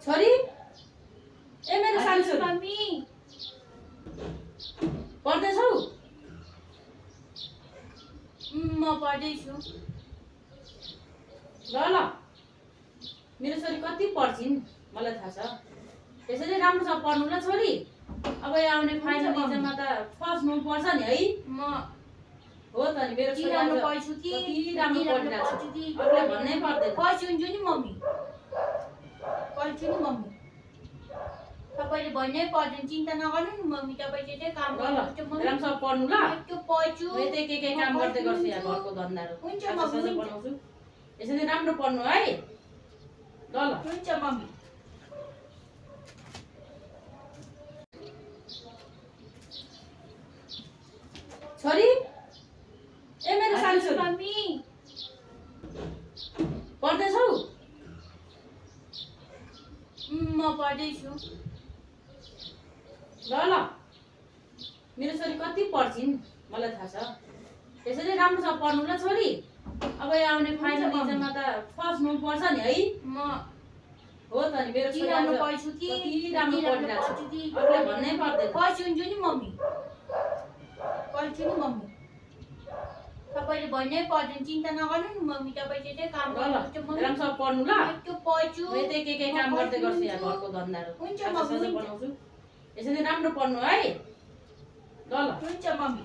छोरी ए मेरो सानो छोरी मम्मी पढ्दैछौ? म पढ्दैछु। ल ल मेरो छोरी कति पढ्छिन् मलाई थाहा छ। त्यसैले राम्रोसँग पढ्नु ल छोरी। अब यहाँ आउने फाइनल इक्जाममा त फर्स्ट हुनुपर्छ नि है। म हो त नि मेरो छोरी राम्रो आज पढ्छु कि कति राम्रो पढिरहेको छ। कि अरूलाई भन्नै पर्दैन। पढ्छु नि मम्मी, पढ्छु नि मम्मी। तपाईँले भन्नै पर्दैन, चिन्ता नगर्नु नि मम्मी। तपाईँले चाहिँ काम ल ल गर्नुहुन्छ मम्मी। राम्रोसँग पढ्नु ल। त्यो पढ्छु। म यतै के काम गर्दै गर्छु यहाँ घरको धन्दाहरू। हुन्छ खाजा मम्मी, साजा हुन्छ। बनाउँछु। यसरी राम्रो पढ्नु है। ल ल हुन्छ मम्मी। छोरी ए मेरो सानो छोरी मम्मी पढ्दैछौ? म पढ्दैछु। ल ल मेरो छोरी कति पढ्छिन् मलाई थाहा छ। त्यसैले राम्रोसँग पढ्नु ल छोरी। अब यहाँ आउने फाइनल इक्जाममा त फर्स्ट हुनुपर्छ नि है। म हो त नि मेरो छोरी आज राम्रो पढ्छु कि कति राम्रो पढिरहेको छ। अरूलाई भन्नै पर्दैन। पढ्छु नि मम्मी, पढ्छु नि मम्मी। तपाईँले भन्नै पर्दैन, चिन्ता नगर्नु नि मम्मी। तपाईँले चाहिँ काम ल ल गर्नुहुन्छ मम्मी। राम्रोसँग पढ्नु ल। त्यो पढ्छु। म यतै के काम गर्दै गर्छु यहाँ घरको धन्दाहरू। हुन्छ खाजा मम्मी, साजा हुन्छ। बनाउँछु। यसरी राम्रो पढ्नु है। ल ल हुन्छ मम्मी।